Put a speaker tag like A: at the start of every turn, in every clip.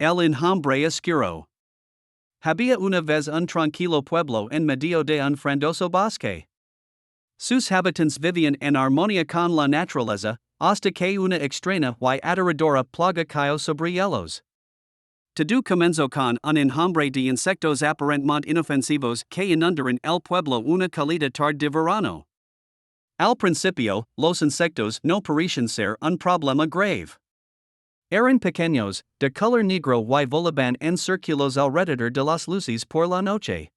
A: El enjambre oscuro. Había una vez un tranquilo pueblo en medio de un frondoso bosque. Sus habitantes vivían en armonía con la naturaleza, hasta que una extraña y aterradora plaga cayó sobre ellos. Todo comenzó con un enjambre de insectos aparentemente inofensivos que inundaron el pueblo una cálida tarde de verano. Al principio, los insectos no parecían ser un problema grave. Eran pequeños, de color negro y volaban en círculos alrededor de las luces por la noche.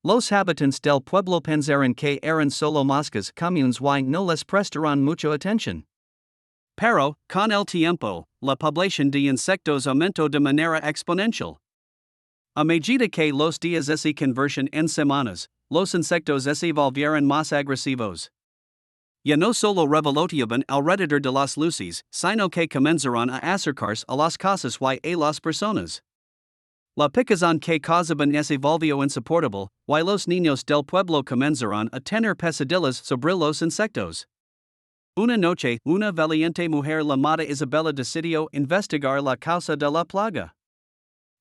A: Los habitantes del pueblo pensaron que eran solo moscas comunes y no les prestaron mucha atención. Pero, con el tiempo, la población de insectos aumentó de manera exponencial. A medida que los días se convirtieron en semanas, los insectos se volvieron más agresivos. Ya no solo revoloteaban alrededor de las luces, sino que comenzaron a acercarse a las casas y a las personas. La picazón que causaban se volvió insoportable, y los niños del pueblo comenzaron a tener pesadillas sobre los insectos. Una noche, una valiente mujer llamada Isabella decidió investigar la causa de la plaga.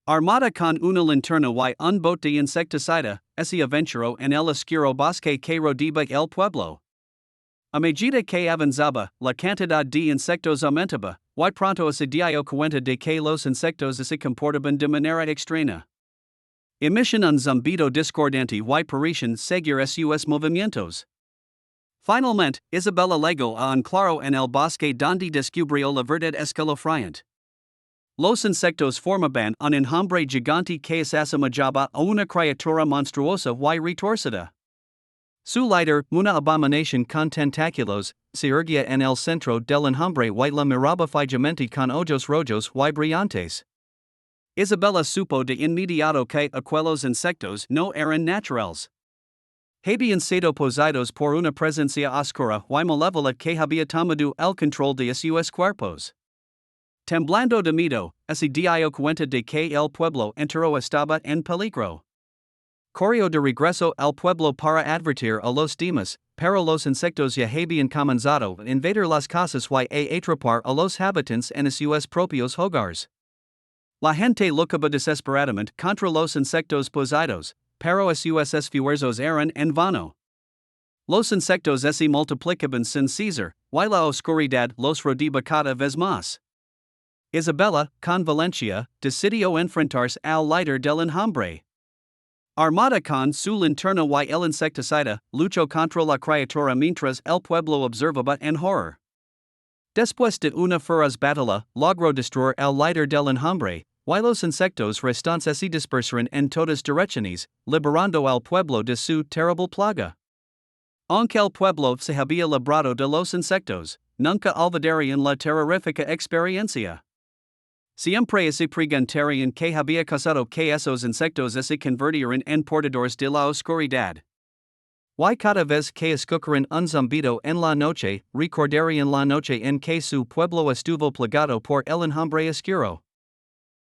A: Armada con una linterna y un bote de insecticida, se aventuró en el oscuro bosque que rodeaba el pueblo. A medida que avanzaba, la cantidad de insectos aumentaba, y pronto se dio cuenta de que los insectos se comportaban de manera extraña. Emission un zumbido discordante y parecían seguir sus movimientos. Finalmente, Isabella llegó a un claro en el bosque donde descubrió la verdad escalofriante. Los insectos formaban un enjambre gigante que se asemejaba a una criatura monstruosa y retorcida. Su líder, una abominación con tentáculos, se erguía en el centro del enjambre y la miraba fijamente con ojos rojos y brillantes. Isabella supo de inmediato que aquellos insectos no eran naturales. Habían sido poseídos por una presencia oscura y malévola que había tomado el control de sus cuerpos. Temblando de miedo, se dio cuenta de que el pueblo entero estaba en peligro. Corrió de regreso al pueblo para advertir a los demás, pero los insectos ya habían comenzado a invadir las casas y a atrapar a los habitantes en sus propios hogares. La gente luchaba desesperadamente contra los insectos poseídos, pero sus esfuerzos eran en vano. Los insectos se multiplicaban sin cesar, y la oscuridad los rodeaba cada vez más. Isabella, con Valencia, decidió enfrentarse al líder del enjambre. Armada con su linterna y el insecticida, luchó contra la criatura mientras el pueblo observaba en horror. Después de una feroz batalla, logró destruir el líder del enjambre, y los insectos restantes se dispersaron en todas direcciones, liberando al pueblo de su terrible plaga. Aunque el pueblo se había librado de los insectos, nunca olvidarían la terrorífica experiencia. Siempre se preguntarían qué había causado que esos insectos se convirtieran en portadores de la oscuridad. Y cada vez que escucharan un zumbido en la noche, recordarían la noche en que su pueblo estuvo plagado por el enjambre oscuro.